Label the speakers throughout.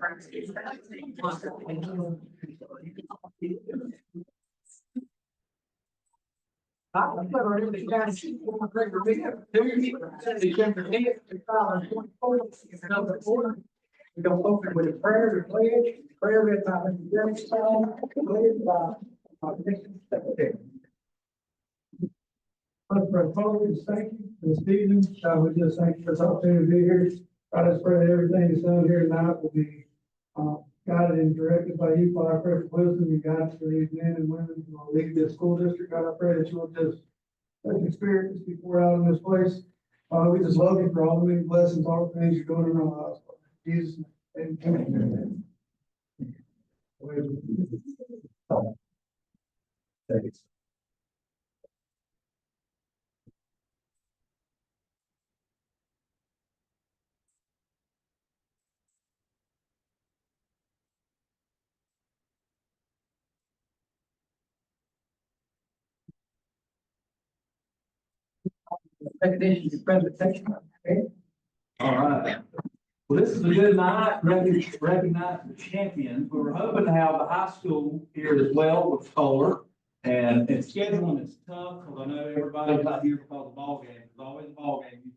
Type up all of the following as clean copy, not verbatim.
Speaker 1: We don't open with a prayer to pledge, prayer read by Mr. Jeremy Stone, pledged by Mr. Secretary. First, for apologies, thank you, Ms. Stevens, we just thank you for the opportunity to be here. I just pray that everything that's done here tonight will be, guided and directed by you, Father. I pray for wisdom and guidance for these men and women who will lead this school district. God, I pray that you will just let the experience be poured out in this place. We just love you for all the many blessings, all the things you're doing in our lives. Jesus, amen. Thanks. Presentation. Okay.
Speaker 2: All right. Well, this is a good night, recognize the champions. We were hoping to have the high school here as well with solar. And scheduling is tough, because I know everybody's not here because of ball games. There's always a ball game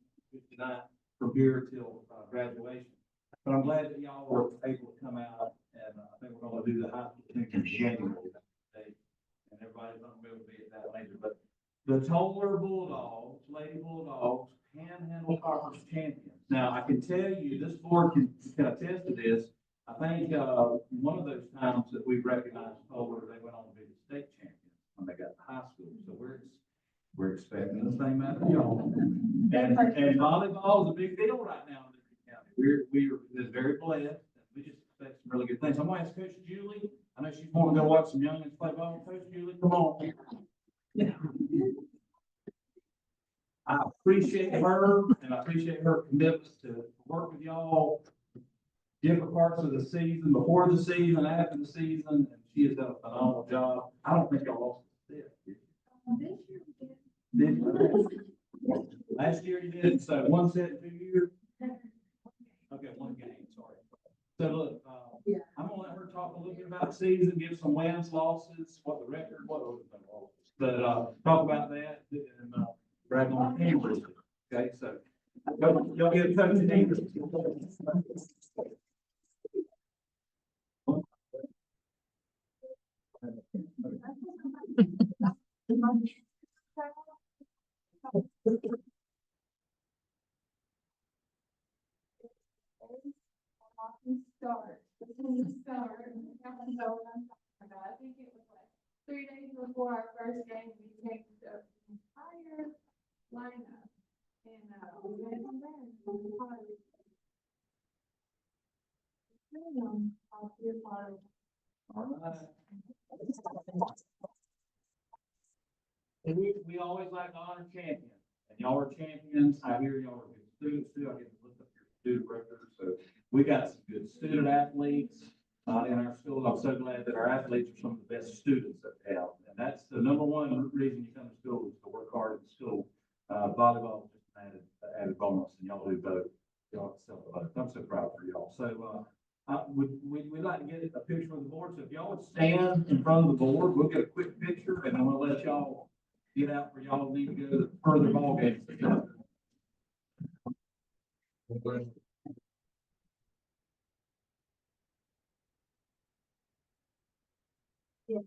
Speaker 2: tonight from here till graduation. But I'm glad that y'all were able to come out, and I think we're going to do the high school thing in January. And everybody's not going to be able to be at that later. But the Toller Bulldogs, Lady Bulldogs, Panhandle Conference champions. Now, I can tell you, this board can attest to this. I think one of those times that we recognized Toller, they went on to be the state champions when they got to high school. So we're expecting the same out of y'all. And volleyball is a big deal right now in this county. We're just very blessed, and we just expect some really good things. I'm going to ask Coach Julie. I know she's wanting to go watch some youngins play ball. Coach Julie, come on. Yeah. I appreciate her, and I appreciate her commitment to work with y'all different parts of the season, before the season, after the season, and she has done a phenomenal job. I don't think y'all lost it. Did you? Last year you did, so 1 set in 2 years? Okay, 1 game, sorry. So look, I'm gonna let her talk a little bit about the season, give some wins, losses, what the record was, but talk about that and brag on Cambridge. Okay, so y'all get a coach in English.
Speaker 3: Start. I think it was like 3 days before our first game, we changed the entire lineup. And we went from there.
Speaker 2: All right. And we always like to honor champions, and y'all are champions. I hear y'all are good students too. I get to look up your student records. So we got some good student athletes in our school. I'm so glad that our athletes are some of the best students that we have. And that's the #1 reason you come to school, is to work hard at school. Volleyball is just an added bonus, and y'all do both. Y'all excel at both. I'm so proud for y'all. So we'd like to get a picture of the board. So if y'all would stand in front of the board, we'll get a quick picture, and I'm gonna let y'all get out where y'all need to go to further ball games.
Speaker 3: Yeah.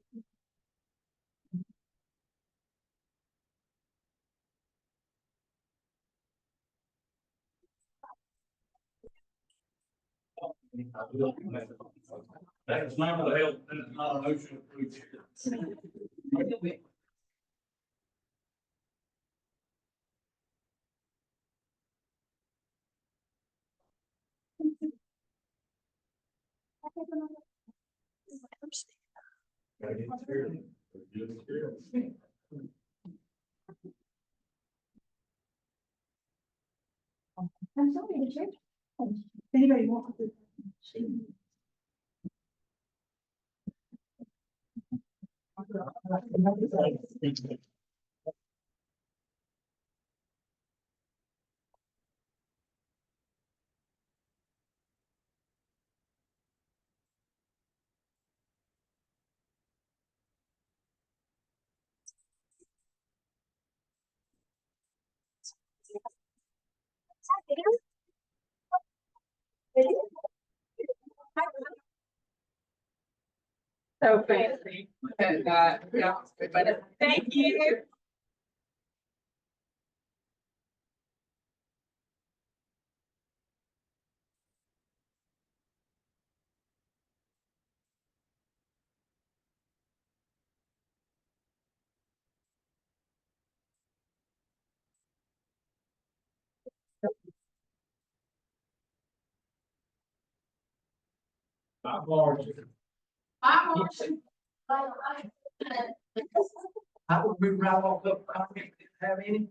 Speaker 2: That's not the help, that's not a motion approved here.
Speaker 3: I'm sorry to check. Anybody want to see?
Speaker 4: So fancy. And, yeah, but thank you.
Speaker 2: I've already.
Speaker 4: I'm watching.
Speaker 2: I would be right off the, I don't have any.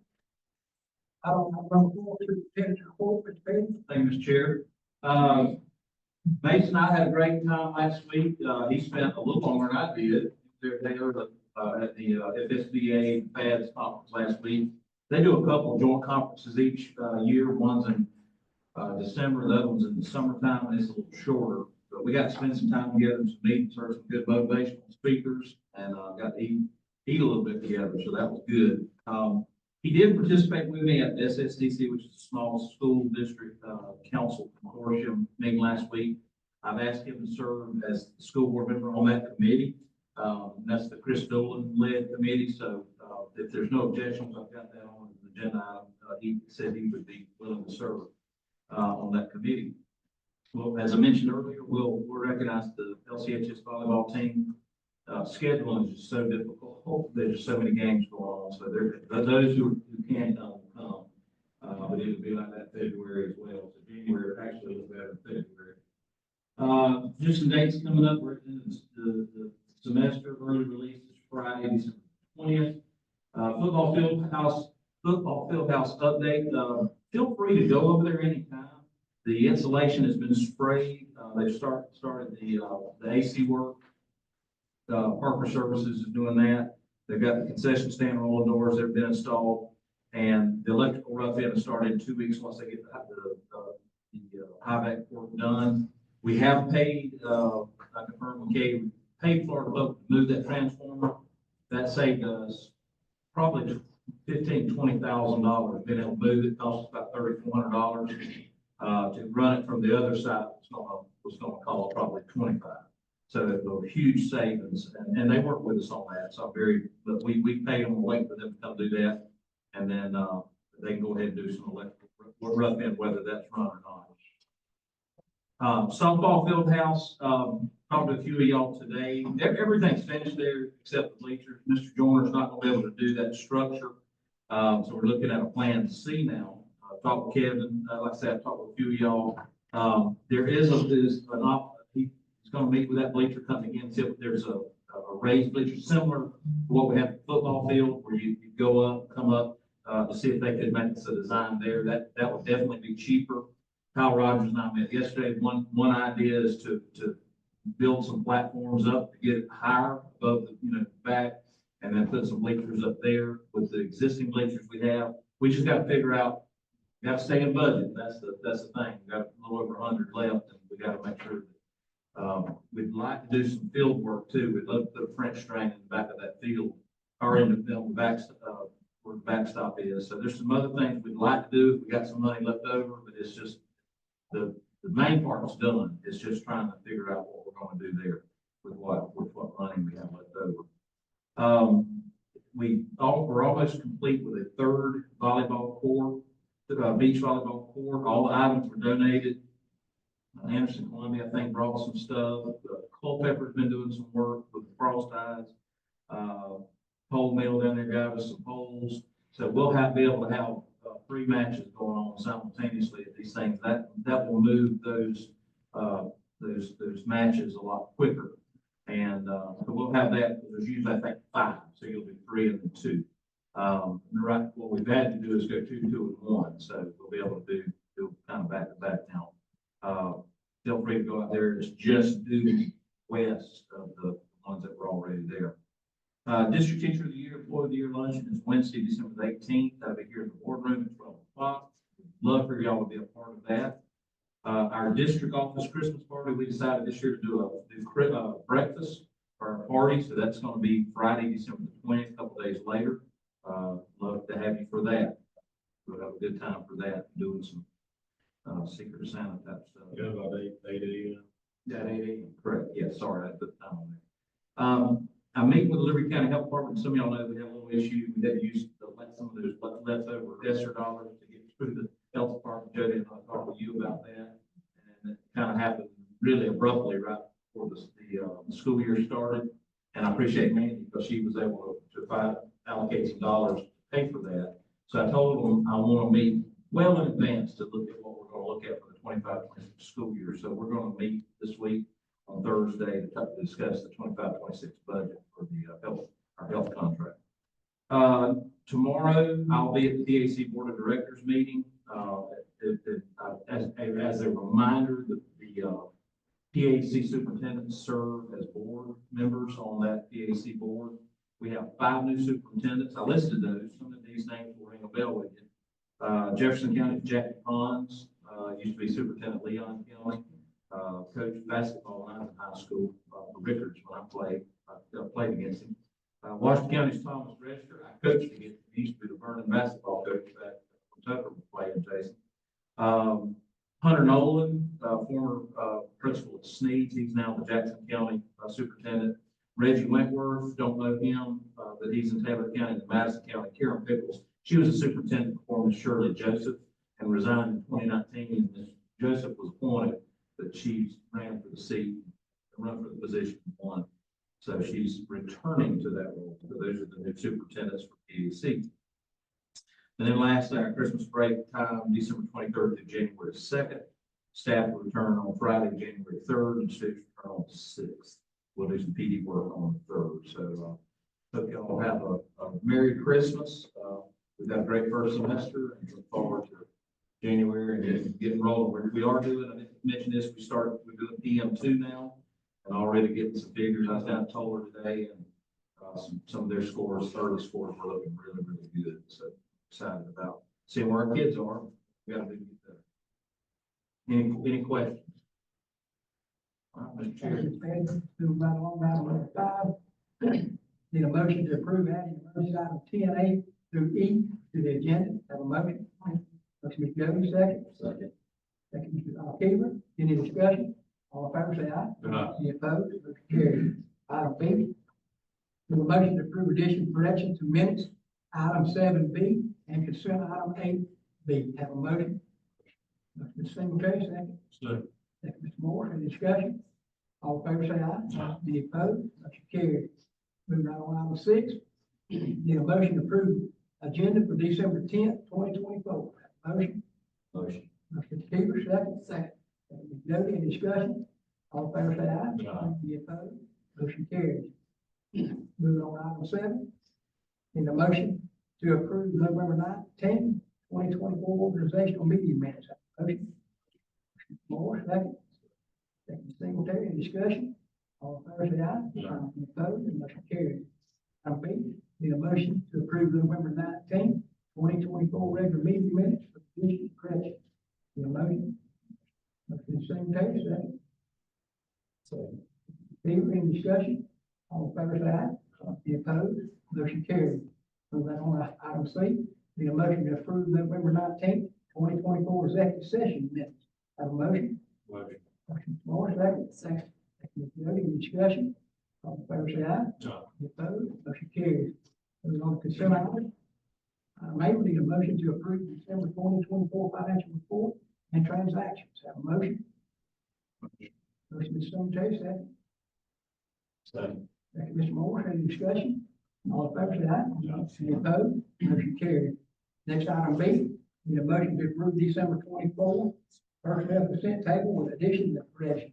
Speaker 2: I don't know. Thank you, Mr. Chair. Mason and I had a great time last week. He spent a little longer than I did. They were at the FSBA FADS conference last week. They do a couple of joint conferences each year. One's in December, the other one's in the summertime, and it's a little shorter. But we got to spend some time together, some meetings, heard some good motivational speakers, and got to eat a little bit together, so that was good. He did participate with me at SSDC, which is a small school district council consortium meeting last week. I've asked him to serve as the school board member on that committee. That's the Chris Dolan led committee, so if there's no objections, I've got that on the agenda item. He said he would be willing to serve on that committee. Well, as I mentioned earlier, we'll recognize the LCHS volleyball team. Scheduling is just so difficult. There's so many games going on. So there, those who can't come, but it'll be like that February as well. So January actually looks better than February. Just some dates coming up. We're in the semester early release is Friday, December 20th. Football field house update. Feel free to go over there anytime. The insulation has been sprayed. They've started the AC work. Parker Services is doing that. They've got the concession stand rolling doors that have been installed, and the electrical rough-in has started in 2 weeks once they get the high vac work done. We have paid, I confirm with Kay, paid Florida Public to move that transformer. That saved us probably $15,000-$20,000. Being able to move it cost us about $3,400. To run it from the other side was gonna cost probably $25. So it was a huge savings, and they work with us on that. So but we paid them, wait for them to come do that. And then, they can go ahead and do some electrical rough in, whether that's run or not. Softball field house, talked to a few of y'all today. Everything's finished there except the bleachers. Mr. Joyner's not gonna be able to do that structure. So we're looking at a plan C now. Talked with Kevin, like I said, I talked with a few of y'all. There is he's gonna meet with that bleacher company again, see if there's a raised bleacher similar to what we have at the football field, where you go up, come up, to see if they could make a design there. That would definitely be cheaper. Kyle Rogers and I met yesterday. One idea is to build some platforms up to get it higher above the, back, and then put some bleachers up there with the existing bleachers we have. We just gotta figure out, we gotta stay in budget. That's the thing. We got a little over 100 left, and we gotta make sure that we'd like to do some field work too. We'd love to put a French drain in the back of that field, or in the back, where the backstop is. So there's some other things we'd like to do if we got some money left over, but it's just the main part's done. It's just trying to figure out what we're going to do there with what money we have left over. We're almost complete with a third volleyball court, beach volleyball court. All the items were donated. Anderson, Columbia, I think, brought some stuff. Culpepper's been doing some work with the frost eyes. Pole mill down there got us some poles. So we'll be able to have 3 matches going on simultaneously at these things. That will move those matches a lot quicker. And so we'll have that. There's usually, I think, 5. So you'll be 3 and then 2. Right. What we've had to do is go 2, 2, and 1. So we'll be able to do kind of back to back now. Feel free to go out there. It's just due west of the ones that were already there. District Teacher of the Year, Employee of the Year luncheon is Wednesday, December the 18th. That'll be here in the boardroom at 12 o'clock. Love for y'all to be a part of that. Our district office Christmas party, we decided this year to do a breakfast for our party. So that's going to be Friday, December the 20th, a couple days later. Love to have you for that. We'll have a good time for that, doing some Secret Santa type stuff.
Speaker 5: Got about 8 a.m.
Speaker 2: Yeah, 8 a.m. Correct, yeah, sorry, I put the time on there. I meet with the Liberty County Health Department, some of y'all know we have a little issue, we had to use some of those leftover ESSER dollars to get through the health department. Jody and I talked to you about that, and it kind of happened really abruptly right before the school year started. And I appreciate Mandy, because she was able to allocate some dollars to pay for that. So I told them I want to meet well in advance to look at what we're going to look at for the 25-26 school year. So we're going to meet this week on Thursday to discuss the 25-26 budget for the our health contract. Tomorrow, I'll be at the PAC Board of Directors meeting. As a reminder, the PAC superintendents serve as board members on that PAC board. We have 5 new superintendents. I listed those. Some of these names will ring a bell with you. Jefferson County, Jackie Pons, used to be Superintendent Leon County, coached basketball when I was in high school, for Rickards when I played against him. Washington County's Thomas Register, I coached against him. He used to be the Vernon basketball coach back when Tucker was playing, Jason. Hunter Nolan, former principal at Sneed's, he's now the Jackson County superintendent. Reggie Wentworth, don't know him, but he's in Taylor County and Madison County. Karen Pickles, she was a superintendent before Ms. Shirley Joseph and resigned in 2019. And Ms. Joseph was appointed, but she ran for the seat, run for the position one. So she's returning to that role. So those are the new superintendents for PAC. And then lastly, our Christmas break time, December 23rd to January 2nd. Staff will return on Friday, January 3rd, and students return on the 6th. We'll do some PD work on the 3rd. So hope y'all have a Merry Christmas. We've got a great first semester and look forward to January and getting rolling. We are doing, I didn't mention this, we're doing PM2 now and already getting some figures. I was down at Toller today and some of their scores, early scores were looking really, really good. So excited about seeing where our kids are. We got to do better. Any questions? All right, Mr. Chair.
Speaker 6: Move right along, item number 5. Need a motion to approve adding emergency item 10A through E to the agenda. Have a motion. Motion, Mr. Jody, second.
Speaker 5: Second.
Speaker 6: Second, Mr. Keever. Any discussion? All in favor, say aye.
Speaker 5: Aye.
Speaker 6: Any opposed? Motion carries. Item B. Need a motion to approve addition correction to minutes, item 7B, and consent item 8B. Have a motion. Motion, Mr. Singletary, second.
Speaker 5: Second.
Speaker 6: Second, Mr. Moore, any discussion? All in favor, say aye.
Speaker 5: Aye.
Speaker 6: Any opposed? Motion carries. Moving right on, item 6. Need a motion to approve agenda for December 10th, 2024. Motion.
Speaker 5: Motion.
Speaker 6: Motion, Mr. Keeper, second. Second. Ms. Jody, any discussion? All in favor, say aye.
Speaker 5: Aye.
Speaker 6: Any opposed? Motion carries. Moving on, to item 7. Need a motion to approve November 9th, 2024 organizational meeting minutes. Motion. Moore, second. Second, Ms. Singletary, any discussion? All in favor, say aye.
Speaker 5: Aye.
Speaker 6: Any opposed? Motion carries. Item B, need a motion to approve November 19th, 2024 regular meeting minutes for district correction. Need a motion? Motion, Ms. Singletary, second.
Speaker 5: Second.
Speaker 6: Favor, any discussion? All in favor, say aye. Any opposed? Motion carries. Moving on to item C, need a motion to approve November 19th, 2024 executive session minutes. Have a motion?
Speaker 5: Motion.
Speaker 6: Motion, Moore, second. Second. Second, Ms. Jody, any discussion? All in favor, say aye.
Speaker 5: Aye.
Speaker 6: Any opposed? Motion carries. Moving on to consent items. Item A, we need a motion to approve December 2024 financial report and transactions. Have a motion? Motion, Ms. Singletary, second.
Speaker 5: Second.
Speaker 6: Second, Mr. Moore, any discussion? All in favor, say aye. Any opposed? Motion carries. Next, item B, need a motion to approve December 24 personnel consent table with addition of correction.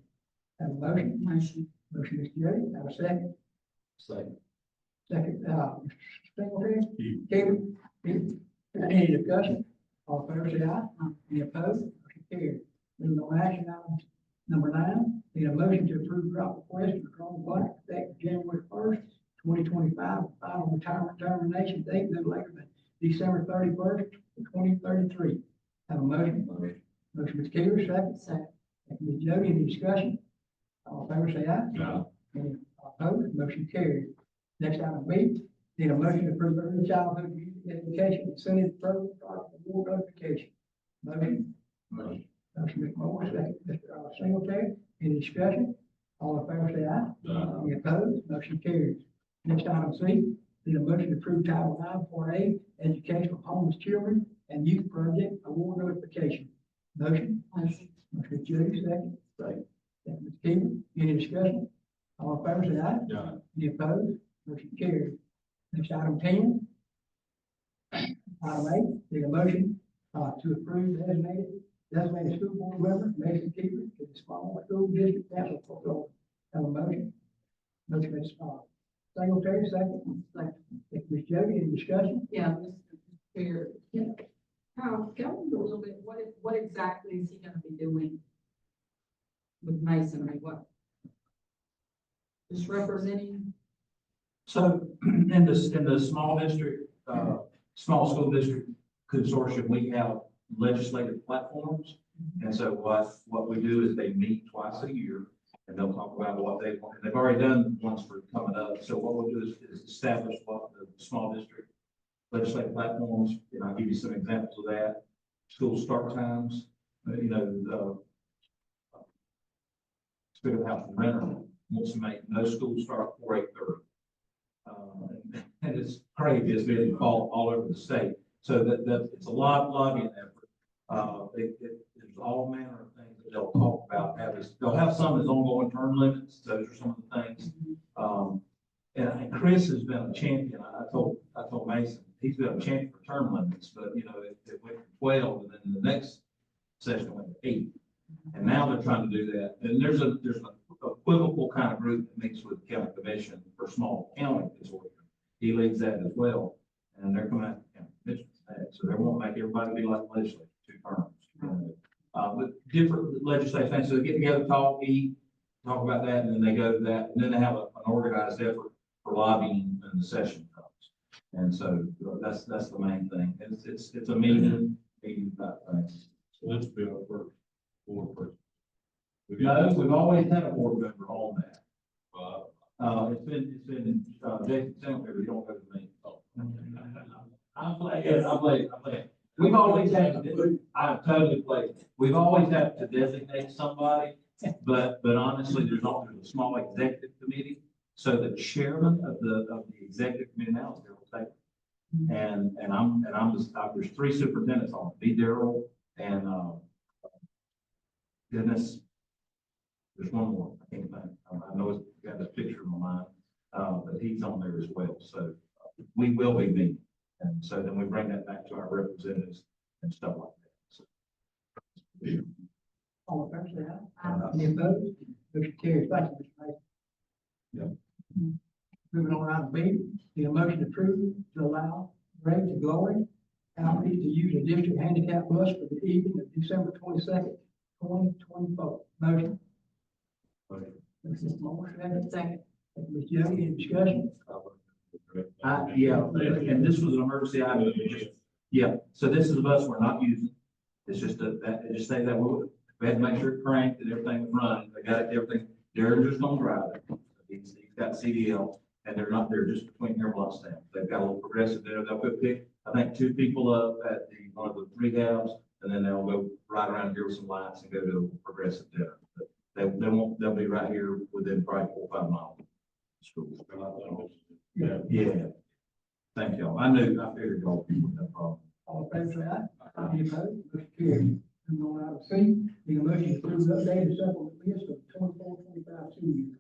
Speaker 6: Have a motion? Motion. Motion, Mr. Jody, have a second.
Speaker 5: Second.
Speaker 6: Second, Mr. Singletary.
Speaker 5: Keeper.
Speaker 6: Keeper. Any discussion? All in favor, say aye. Any opposed? Motion carries. Moving on, action item number 9, need a motion to approve drop request for Colonel Black effective January 1st, 2025, final retirement termination date no later than December 31st, 2033. Have a motion?
Speaker 5: Motion.
Speaker 6: Motion, Mr. Keeler, second. Second. Second, Ms. Jody, any discussion? All in favor, say aye.
Speaker 5: Aye.
Speaker 6: Any opposed? Motion carries. Next item B, need a motion to approve early childhood music education incentive program project award notification. Motion.
Speaker 5: Motion.
Speaker 6: Motion, Mr. Moore, second, Mr. Singletary, any discussion? All in favor, say aye.
Speaker 5: Aye.
Speaker 6: Any opposed? Motion carries. Next item C, need a motion to approve Title IX, Part A, Education for Homeless Children and Youth Project Award Notification. Motion? Motion. Motion, Judy, second.
Speaker 5: Second.
Speaker 6: Second, Mr. Keeper, any discussion? All in favor, say aye.
Speaker 5: Aye.
Speaker 6: Any opposed? Motion carries. Next, item 10. Item 8, need a motion, to approve designated school board member, Mason Keeper, to the small school district council for Florida. Have a motion? Motion, Ms. Singletary, second. Second, Ms. Jody, any discussion?
Speaker 4: Yeah, Mr. Chair, go into a little bit, what exactly is he gonna be doing with masonry, what? Just representing,
Speaker 2: So in the small district, small school district consortium, we have legislative platforms. And so what we do is they meet twice a year and they'll talk about what they want. And they've already done ones for coming up. So what we'll do is establish what the small district legislative platforms, and I'll give you some examples of that. School start times, Speaking of house renter wants to make no school start before 8:30. And it's crazy, it's been all over the state. So that it's a lobbying effort. There's all manner of things that they'll talk about. They'll have some as ongoing term limits. Those are some of the things. And Chris has been a champion. I told Mason, he's been a champion for term limits, but it went from 12 and then the next session went to 8. And now they're trying to do that. And there's an equivocal kind of group that meets with the county commission for small county consortium. He leads that as well. And they're coming out to county commission. So they won't make everybody be like legislature, 2 terms. But different legislative things. So they get together, talk, eat, talk about that, and then they go to that. And then they have an organized effort for lobbying when the session comes. And so that's the main thing. It's a meeting type thing.
Speaker 5: So let's be our first board person.
Speaker 2: We've always had a board member on that.
Speaker 5: Uh,
Speaker 2: It's been, Jason Singletary, you don't go to me. I'm playing. We've always had to, I totally played. We've always had to designate somebody, but honestly, there's a small executive committee. So the chairman of the executive committee now is Darryl Taylor. And there's 3 superintendents on it, B. Darryl and, goodness, there's one more, I can't think. I know it's got a picture in my mind, but he's on there as well. So we will be meeting. And so then we bring that back to our representatives and stuff like that. So,
Speaker 6: All in favor, say aye. Any opposed? Motion carries. Thank you, Mr. Mason.
Speaker 5: Yep.
Speaker 6: Moving on, item B, need a motion to approve to allow Grace to Glory Outreach to use a district handicap bus for the evening of December 22nd, 2024. Motion. Mrs. Moore, second. Ms. Jody, any discussion?
Speaker 2: yeah, and this was an emergency item. Yeah, so this is a bus we're not using. It's just just say that we had to make sure it cranked and everything was running. They got everything. They're just gonna drive it. He's got CDL and they're just between here and Bluffstown. They've got a little progressive there. They'll go pick, I think, 2 people up at one of the rehabs, and then they'll go right around here with some lights and go to a progressive dinner. But they'll be right here within probably 4 or 5 miles of school. Yeah. Thank y'all. I figured y'all people had that problem.
Speaker 6: All in favor, say aye. Any opposed? Motion carries. Moving on, item C, need a motion to approve the updated supplement list for the 24-25 school year.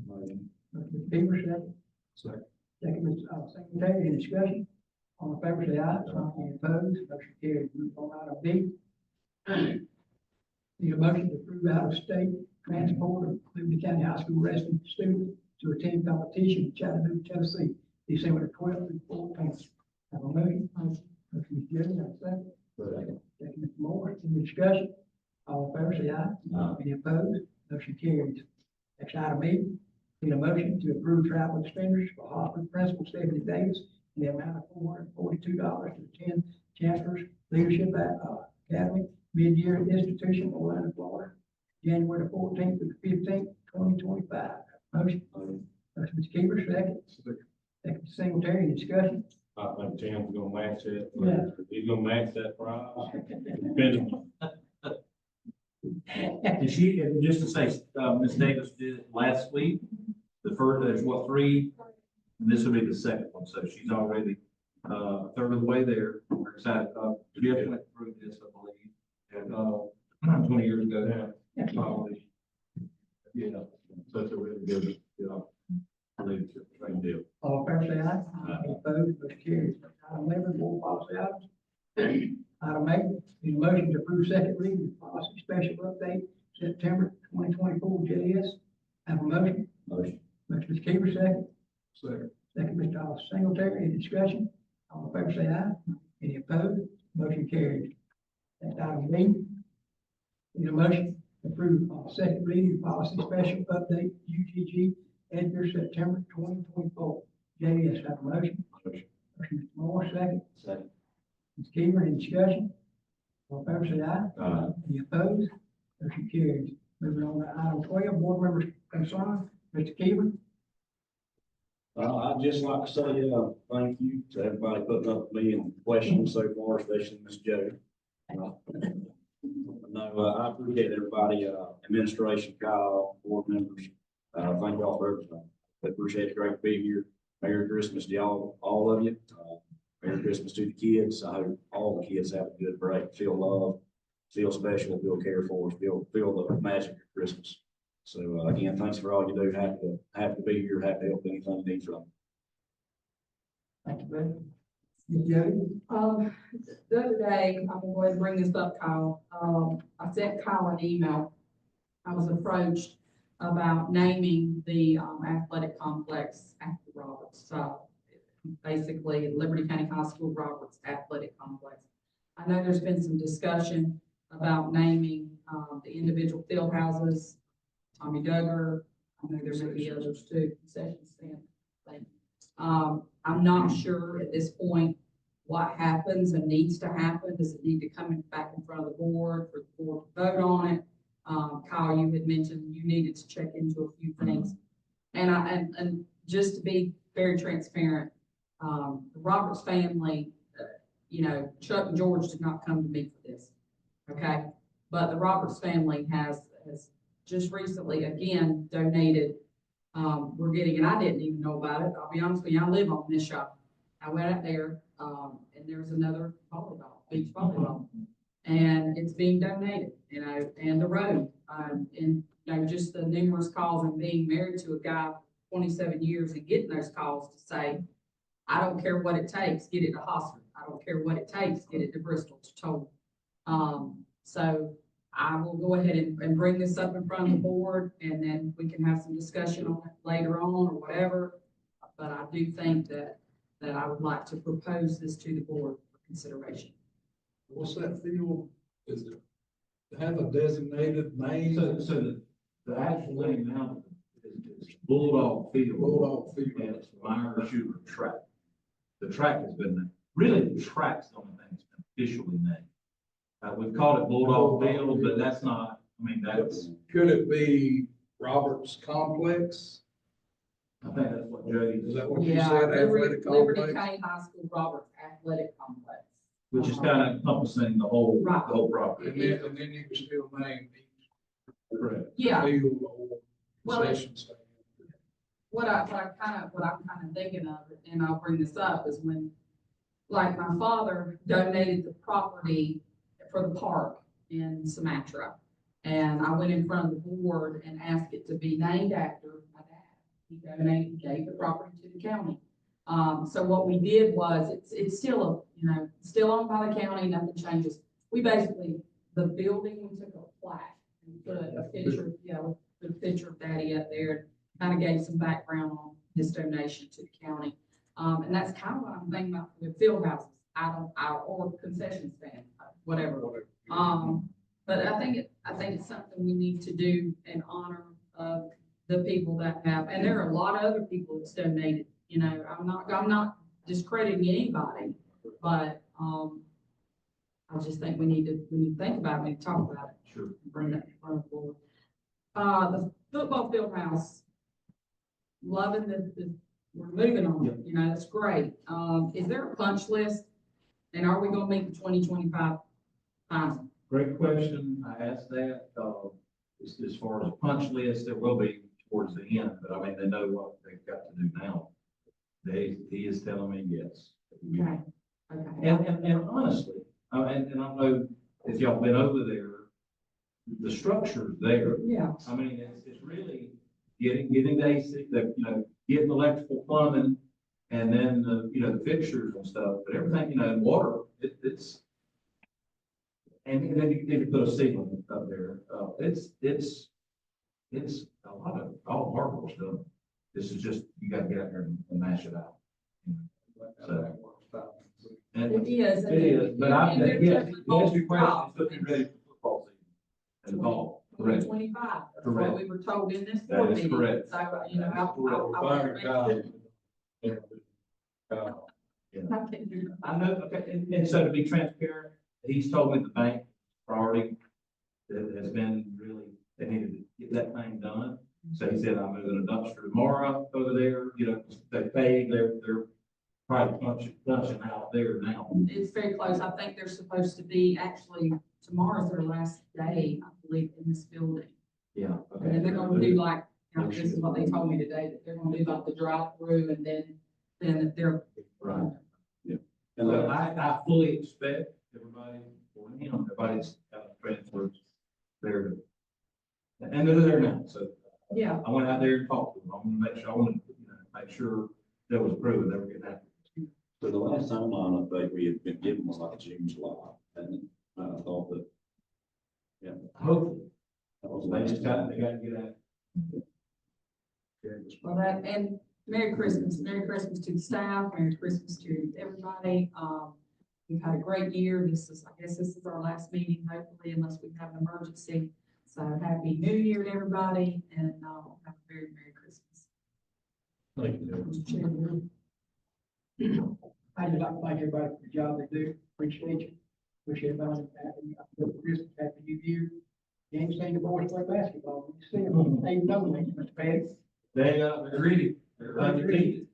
Speaker 6: Motion. Mr. Beaver, second.
Speaker 5: Second.
Speaker 6: Second, Mr. Secretary, any discussion? All in favor, say aye. Any opposed? Motion carries. Move on, item D. Need a motion to approve out-of-state transport of Cleveland County High School wrestling students to attend competition in Chattanooga, Tennessee, December 12th through 14th. Have a motion? Motion, Ms. Jody, have a second. Second, Mr. Moore, any discussion? All in favor, say aye.
Speaker 5: Aye.
Speaker 6: Any opposed? Motion carries. Next item E, need a motion to approve travel expenditures for hospital principal Stephanie Davis in the amount of $442 to attend Chancellor's Leadership Academy Mid-Year Institution, Orlando, Florida, January the 14th to the 15th, 2025. Motion. Motion, Mr. Keeper, second. Second, Mr. Singletary, any discussion?
Speaker 5: I think Tim's gonna match it.
Speaker 6: Yeah.
Speaker 5: He's gonna match that price. Depending-
Speaker 2: And she, and just to say, Ms. Davis did it last week. The first, there's what, 3, and this will be the second one, so she's already, a third of the way there. We're excited, Jeff went through this, I believe, and, 20 years ago. Probably. Yeah,
Speaker 5: Such a really good, leadership training deal.
Speaker 6: All fair say aye. Any opposed, motion carries. Item 11, board policy items. Item 8, need a motion to approve second reading of policy special update, September 2024 JS. Have a motion?
Speaker 5: Motion.
Speaker 6: Motion, Mr. Keeper, second.
Speaker 5: Second.
Speaker 6: Second, Mr. Alice Singletary. Any discussion? All in favor say aye. Any opposed? Motion carries. Next item B. Need a motion to approve second reading of policy special update UGG Edgar September 2024 JS. Have a motion?
Speaker 5: Motion.
Speaker 6: Motion, Mr. Moore, second.
Speaker 5: Second.
Speaker 6: Ms. Keever, any discussion? All in favor say aye. Any opposed? Motion carries. Moving on to item 12, board members' concern. Mr. Keever.
Speaker 7: I'd just like to say, thank you to everybody putting up with me and questions so far, especially Ms. Joe. No, I appreciate everybody, administration, Kyle, board members. Thank y'all for everything. I appreciate it. Great to be here. Merry Christmas to y'all, all of you. Merry Christmas to the kids. I hope all the kids have a good break, feel loved, feel special, feel cared for, feel the magic of Christmas. So, again, thanks for all you do. Happy to be here, happy to help anything you need from me.
Speaker 6: Thank you, Brett. Ms. Jody.
Speaker 4: The other day, I'm gonna go ahead and bring this up, Kyle. I sent Kyle an email. I was approached about naming the, athletic complex after Roberts. So basically Liberty County High School Roberts Athletic Complex. I know there's been some discussion about naming, the individual field houses, Tommy Duggar. I know there may be others too, concession stand thing. I'm not sure at this point what happens and needs to happen. Does it need to come back in front of the board for the board to vote on it? Kyle, you had mentioned you needed to check into a few things. And just to be very transparent, the Roberts family, Chuck and George did not come to me for this. Okay. But the Roberts family has just recently, again, donated. We're getting, and I didn't even know about it. I'll be honest with you, I live on this shop. I went out there, and there's another volleyball, beach volleyball. And it's being donated, and the road, and, just the numerous calls and being married to a guy 27 years and getting those calls to say, I don't care what it takes, get it to hospital. I don't care what it takes, get it to Bristol to total. So I will go ahead and bring this up in front of the board, and then we can have some discussion on it later on or whatever. But I do think that I would like to propose this to the board for consideration.
Speaker 8: What's that field? Is it have a designated name?
Speaker 2: So the actual name now is Bulldog Field.
Speaker 8: Bulldog Field.
Speaker 2: And it's Meyer Shooter Track. The track has been, really the track's the only thing that's been officially named. We've called it Bulldog Field, but that's not, that's,
Speaker 8: Could it be Roberts Complex?
Speaker 2: I think that's what Jody,
Speaker 8: Is that what you
Speaker 4: Yeah,
Speaker 8: said?
Speaker 4: Liberty
Speaker 8: Athletic complex?
Speaker 4: County High School Roberts Athletic Complex.
Speaker 2: which is kind of encompassing the whole property.
Speaker 8: And then you can still name each
Speaker 2: Correct.
Speaker 4: Yeah,
Speaker 8: field or
Speaker 4: Well,
Speaker 8: concession stand.
Speaker 4: what I'm kind of thinking of, and I'll bring this up, is when, like, my father donated the property for the park in Sumatra. And I went in front of the board and asked it to be named after my dad. He gave the property to the county. So what we did was, it's still still owned by the county, nothing changes. We basically, the building, we took a plaque and put a picture, put a picture of Daddy up there, and kind of gave some background on his donation to the county. And that's kind of what I'm thinking about with field houses, or concession stand, whatever. But I think it's something we need to do in honor of the people that have, and there are a lot of other people that's donated. I'm not discrediting anybody, but I just think we need to think about it, we need to talk about it.
Speaker 2: Sure.
Speaker 4: Bring that in front of the board. The football field house, loving we're moving on, you know, that's great. Is there a punch list? And are we gonna meet the 2025 final?
Speaker 2: Great question. I asked that, as far as punch list, there will be towards the end, but I mean, they know what they've got to do now. He is telling me yes.
Speaker 4: Okay, okay.
Speaker 2: And honestly, and I don't know if y'all been over there, the structure's there.
Speaker 4: Yeah,
Speaker 2: I mean, it's really getting the AC, getting electrical plumbing, and then the fixtures and stuff, but everything, and water, it's. And then you put a ceiling up there, it's a lot of, all hardware stuff. This is just, you gotta get out there and mash it out. So, and
Speaker 4: it is.
Speaker 2: it is, but I,
Speaker 4: And they're
Speaker 2: yes,
Speaker 4: taking
Speaker 2: that's your
Speaker 4: multiple
Speaker 2: question,
Speaker 4: jobs.
Speaker 2: it's looking ready for football season. And fall, correct.
Speaker 4: 2025, that's
Speaker 2: Correct.
Speaker 4: what we were told in this
Speaker 2: That
Speaker 4: board
Speaker 2: is
Speaker 4: meeting.
Speaker 2: correct.
Speaker 4: So, you know, I
Speaker 5: Fire guy.
Speaker 2: I know, okay, and so to be transparent, he's told me the bank priority that has been really, they needed to get that thing done. So he said, I'm moving a dumpster tomorrow over there, they paid, they're probably punching out there now.
Speaker 4: It's very close. I think they're supposed to be, actually, tomorrow's their last day, I believe, in this building.
Speaker 2: Yeah.
Speaker 4: And then they're gonna do like, this is what they told me today, that they're gonna do like the drive-through and then they're.
Speaker 2: Right.
Speaker 7: And
Speaker 2: So I fully expect everybody, for him, everybody's transferred there. And they're there now, so.
Speaker 4: Yeah.
Speaker 2: I went out there and talked to them. I want to make sure that was proven, they were getting that.
Speaker 7: So the last timeline I think we had been given was like June, July, and I thought that, yeah,
Speaker 2: Hopefully,
Speaker 7: that was
Speaker 2: they
Speaker 7: last
Speaker 2: just got,
Speaker 7: time.
Speaker 2: they got to get out.
Speaker 4: Well, and Merry Christmas to the staff, Merry Christmas to everybody. We've had a great year. I guess this is our last meeting, hopefully, unless we have an emergency. So happy New Year to everybody and, have a very Merry Christmas.
Speaker 5: Thank you.
Speaker 6: I'd just like to thank everybody for the job they do. Appreciate you. Wish everybody happy Christmas, happy New Year. You ain't seen the boys play basketball. You see them, they know me, Mr. Petty.
Speaker 2: They're ready, they're undefeated.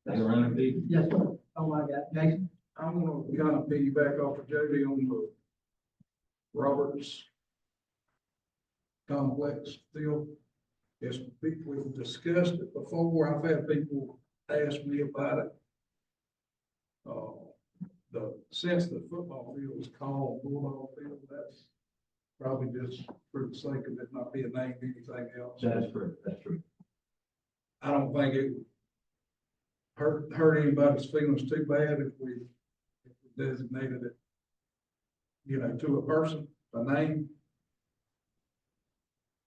Speaker 2: They're undefeated.
Speaker 6: Yes, sir. Oh, my God, Jason.
Speaker 8: I'm gonna kind of piggyback off of Jody on the Roberts complex deal. Yes, we've discussed it before. I've had people ask me about it. Since the football field was called Bulldog Field, that's probably just for the sake of it not being named anything else.
Speaker 2: That's correct, that's true.
Speaker 8: I don't think it would hurt anybody's feelings too bad if we designated it, to a person, a name.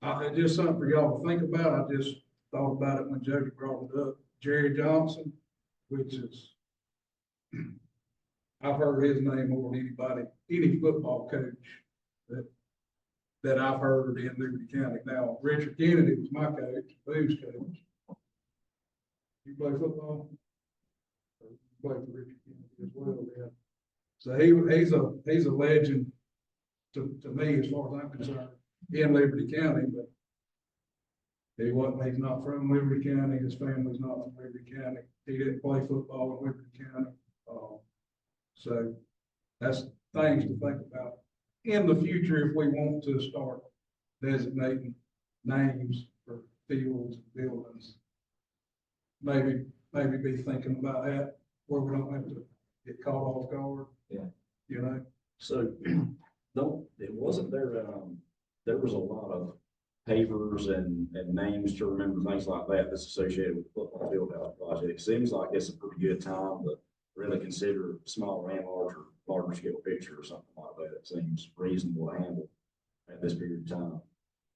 Speaker 8: It's just something for y'all to think about. I just thought about it when Jody brought it up. Jerry Johnson, which is, I've heard his name more than anybody, any football coach that I've heard in Liberty County. Now, Richard Kennedy was my coach, Boo's coach. You play football? You play for Richard Kennedy as well, yeah. So he's a legend to me, as far as I'm concerned, in Liberty County, but he's not from Liberty County, his family's not from Liberty County. He didn't play football in Liberty County. So that's things to think about in the future if we want to start designating names for fields, buildings. Maybe be thinking about that where we don't have to get caught off guard.
Speaker 2: Yeah.
Speaker 7: So, it wasn't there, there was a lot of pavers and names to remember, things like that that's associated with the football field house project. It seems like it's a pretty good time to really consider small and larger scale picture or something like that. It seems reasonable to handle at this period of time.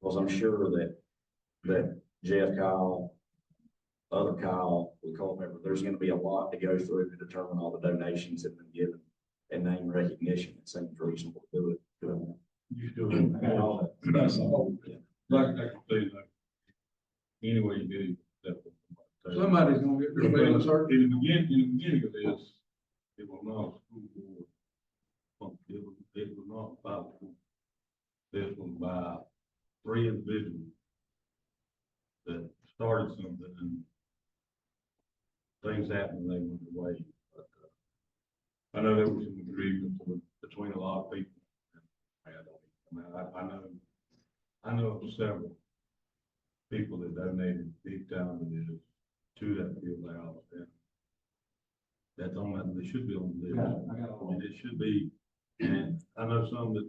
Speaker 7: Because I'm sure that Jeff, Kyle, other Kyle, we call them, there's gonna be a lot to go through to determine all the donations that have been given and name recognition. It seems reasonable to do it.
Speaker 5: You still have all that.
Speaker 7: That's all. Yeah.
Speaker 5: Like I can say, like, any way you do that.
Speaker 8: Somebody's gonna get their feelings hurt.
Speaker 5: In the beginning of this, it was not a school board. It was not about school. This was by 3 individuals that started something, and things happened, they went away. But, I know there was some agreement between a lot of people. I know of several people that donated big time to that field house, and that's on that, they should be on the list.
Speaker 2: I got all
Speaker 5: And it should be, and I know some that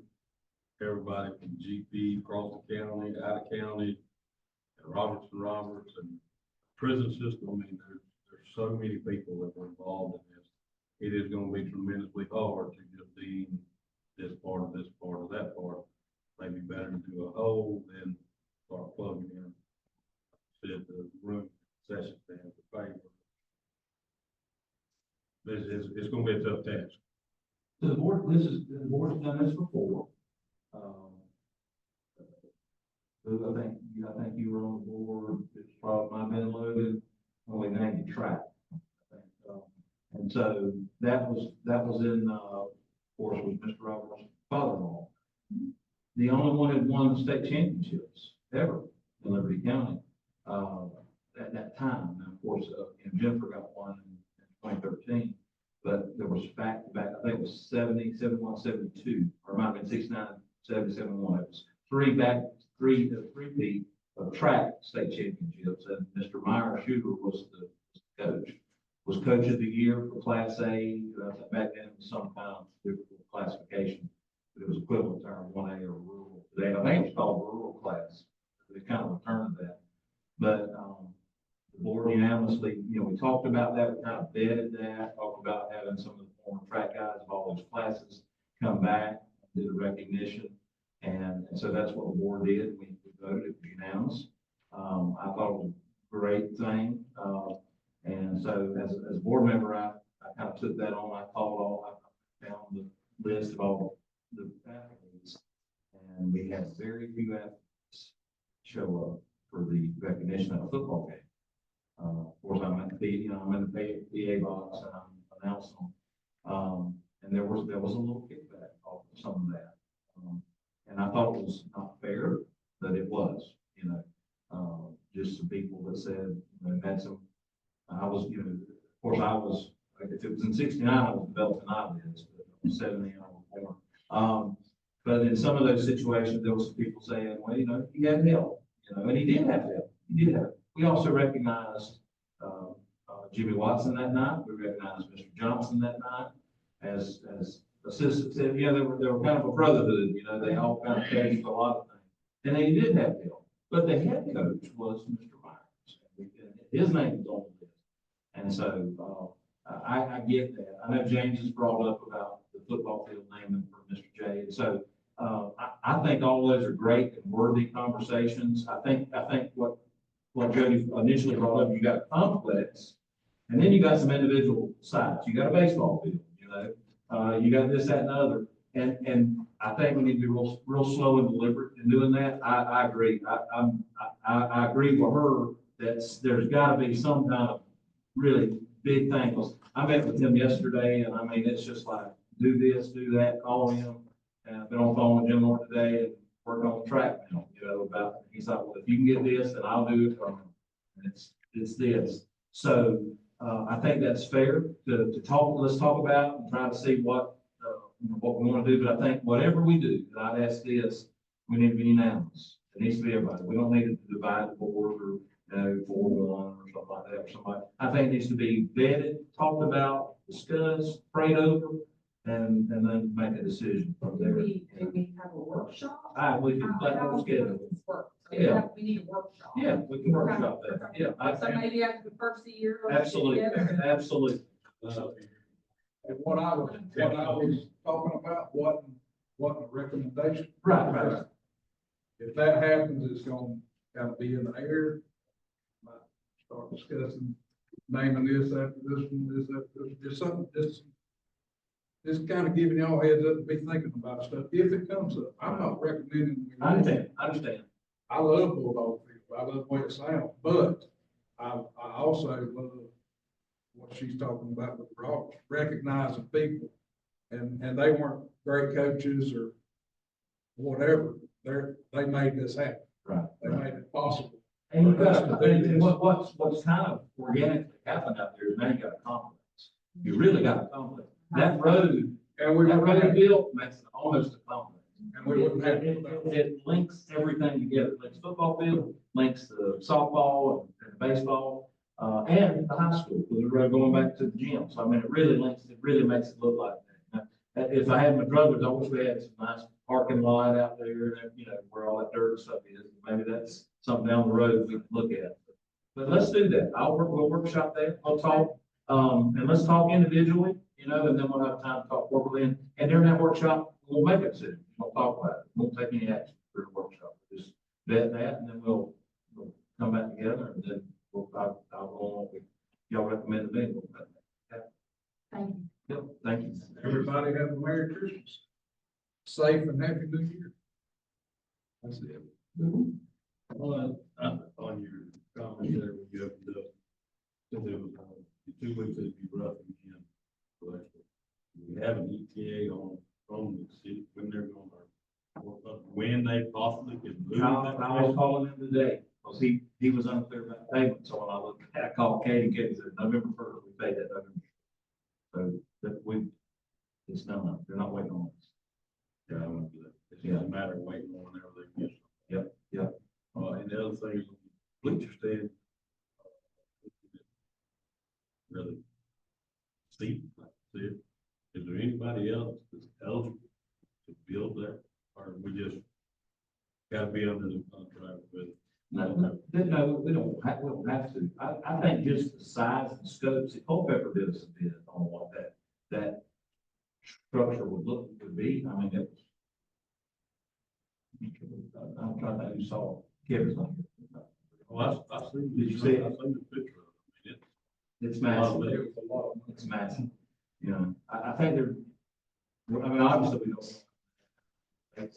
Speaker 5: everybody from GP, Crawford County, out of county, and Roberts, and prison system, I mean, there's so many people that were involved in this. It is gonna be tremendously hard to just deem this part of that part. Maybe better to do a whole than start plugging in. Said the room session stand for favor. It's gonna be a tough task.
Speaker 2: So the board's done this before. Lou, I think you were on the board, it's probably might have been loaded, when we named the track. I think, and so that was in, of course, was Mr. Roberts' father-in-law. The only one that won the state championships ever in Liberty County, at that time. And of course, Jennifer got one in 2013, but there was back-to-back, I think it was 70, 71, 72, or it might have been 69, 70, 71. It was three of track state championships, and Mr. Meyer Shooter was the coach. Was coach of the year for Class A, back then it was some kind of difficult classification. It was equivalent to our 1A or rural. Today, I think it was called rural class. They kind of returned that. But, the board unanimously, we talked about that, we kind of vetted that, talked about having some of the former track guys of all those classes come back, did a recognition. And so that's what the board did. We voted, it was unanimous. I thought it was a great thing. And so as a board member, I kind of took that on. I found the list of all the athletes, and we had very few athletes show up for the recognition of a football game. Of course, I'm in the PA box and I'm announcing them. And there was a little kickback off of some of that. And I thought it was not fair, but it was, just some people that said, had some, I was, of course I was, if it was in 69, I was developing ideas, but in 70, I was born. But in some of those situations, there was some people saying, well, he had help, and he did have help. He did have. We also recognized Jimmy Watson that night. We recognized Mr. Johnson that night as assistants. They were kind of a brotherhood. They all kind of paid for a lot of things, and they did have help. But the head coach was Mr. Myers. His name was on the list, and so I get that. I know James has brought up about the football field naming for Mr. J, and so I think all those are great and worthy conversations. I think what Jody initially brought up, you got a complex, and then you got some individual sides. You got a baseball field, you got this, that, and the other. And I think we need to be real slow and deliberate in doing that. I agree. I agree with her that there's gotta be some kind of really big thing. I met with him yesterday, and I mean, it's just like, do this, do that, call him. And I've been on the phone with Jim Moore today and working on the track now, about, he's like, well, if you can get this, then I'll do it. And it's this. So, I think that's fair to talk, let's talk about and try to see what we want to do. But I think whatever we do, and I'd ask this, we need to be unanimous. It needs to be everybody. We don't need to divide the board or, 4-1 or something like that or somebody. I think it needs to be vetted, talked about, discussed, prayed over, and then make a decision from there.
Speaker 4: Do we have a workshop?
Speaker 2: We can let those schedule.
Speaker 4: Yeah. We need a workshop.
Speaker 2: Yeah, we can workshop that. Yeah.
Speaker 4: So maybe after the first of the year.
Speaker 2: Absolutely, absolutely.
Speaker 8: And what I was talking about wasn't a recommendation.
Speaker 2: Right.
Speaker 8: If that happens, it's gonna kind of be in the air. Might start discussing naming this after this one, this after this, just something, just kind of giving y'all heads up to be thinking about stuff if it comes up. I'm not recommending.
Speaker 2: I understand.
Speaker 8: I love Bulldog Field. I love the way it sounds, but I also love what she's talking about with Roberts, recognizing people. And they weren't great coaches or whatever. They made this happen.
Speaker 2: Right.
Speaker 8: They made it possible.
Speaker 2: And you got, and what's kind of organically happened out there is now you got a complex. You really got a complex. That road,
Speaker 8: And we
Speaker 2: that
Speaker 8: wouldn't
Speaker 2: road
Speaker 8: have,
Speaker 2: built makes it almost a complex.
Speaker 8: and we wouldn't have.
Speaker 2: It links everything together. It links football field, links the softball and baseball, and the high school, with the road going back to the gym. So I mean, it really links, it really makes it look like that. Now, if I had my druthers, I wish we had some nice parking lot out there, you know, where all that dirt and stuff is. Maybe that's something down the road we can look at. But let's do that. We'll workshop that. I'll talk, and let's talk individually, you know, and then we'll have time to talk corporately. And during that workshop, we'll make a decision. We'll talk about it. Won't take any action for the workshop. Just vet that, and then we'll come back together, and then I'll go on what y'all recommend to me. We'll vet that.
Speaker 4: Thank you.
Speaker 2: Yep, thank you.
Speaker 8: Everybody have a Merry Christmas. Safe and Happy New Year.
Speaker 5: That's it. On your comment there, when you opened up, said there was, 2 weeks it'd be rough again. But we have an ETA on the city, when they're going to, when they possibly can move.
Speaker 2: I was calling him today, because he was unclear about payment, so when I looked, I called Katie said November 1st, we paid that November. So that it's done, they're not waiting on us.
Speaker 5: Yeah, I went to that. It's just a matter of waiting on everything.
Speaker 2: Yep.
Speaker 5: And the other thing, bleacher stand. Really. See, is there anybody else that's eligible to build that, or we just gotta be under the contract with?
Speaker 2: No, we don't have to. I think just the size and scope, see, Culpeper did us a bit on what that structure would be. I mean, it was. I'm trying to, you saw Kevin's on here.
Speaker 5: Well, I seen.
Speaker 2: Did you see it?
Speaker 5: I seen the picture of it.
Speaker 2: It's massive. It's massive. You know, I think I mean, obviously we don't.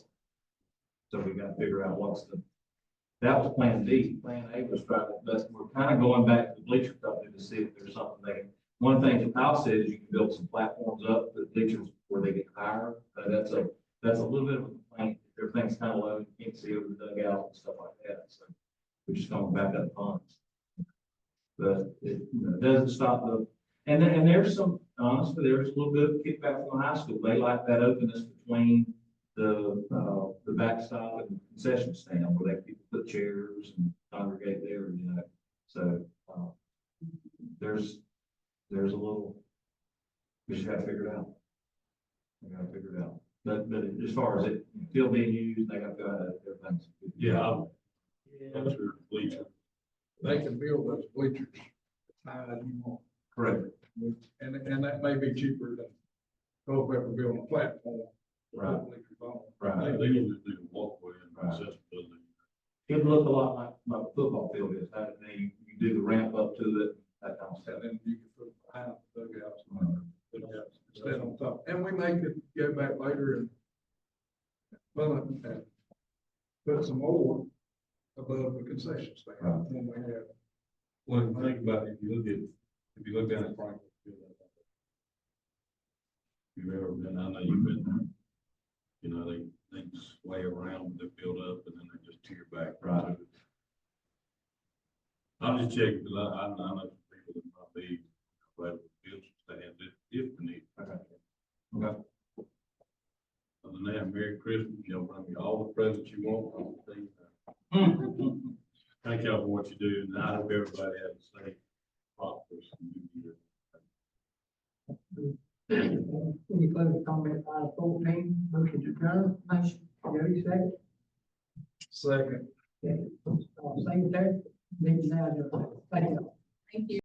Speaker 2: So we gotta figure out that was plan B. Plan A was trying to, but we're kind of going back to the bleacher company to see if there's something there. One thing that Kyle said is you can build some platforms up, the bleachers where they get higher. That's a little bit of a complaint. Everything's kind of low, you can't see over the dugout and stuff like that. So we're just going back up funds. But it, doesn't stop and there's honestly, there's a little bit of kickback from the high school. They like that openness between the backstop and the concession stand where people put chairs and congregate there, you know. So, there's a little, we just gotta figure it out. But as far as it still being used, they got to go ahead, everything's.
Speaker 5: Yeah. That's your bleacher.
Speaker 8: They can build those bleachers as high as you want.
Speaker 2: Correct.
Speaker 8: And that may be cheaper than Culpeper building a platform.
Speaker 2: Right.
Speaker 8: Bleachers on.
Speaker 2: Right.
Speaker 5: They need to do a walkway and accessibility.
Speaker 2: It would look a lot like a football field is, and then you do the ramp up to it, that kind of stuff.
Speaker 8: And then you can put behind the dugouts, instead on top. And we may could go back later and put some more above the concession stand.
Speaker 2: Right.
Speaker 8: When we have.
Speaker 5: Well, think about it, if you look down at Franklin. You've ever been, I know you've been there. You know, they sway around, they build up, and then they just tear back.
Speaker 2: Right.
Speaker 5: I'm just checking, because I know some people that might be glad with build stands if we need.
Speaker 2: Okay.
Speaker 5: Other than that, Merry Christmas, y'all bring me all the presents you want, all the things. Thank y'all for what you do, and I hope everybody has a safe, prosperous new year.
Speaker 6: Any closing comments on 14, motion to adjourn?
Speaker 4: Motion.
Speaker 6: Jody, second.
Speaker 8: Second.
Speaker 6: Secretary, meeting now, adjourned. Thank you.
Speaker 4: Thank you.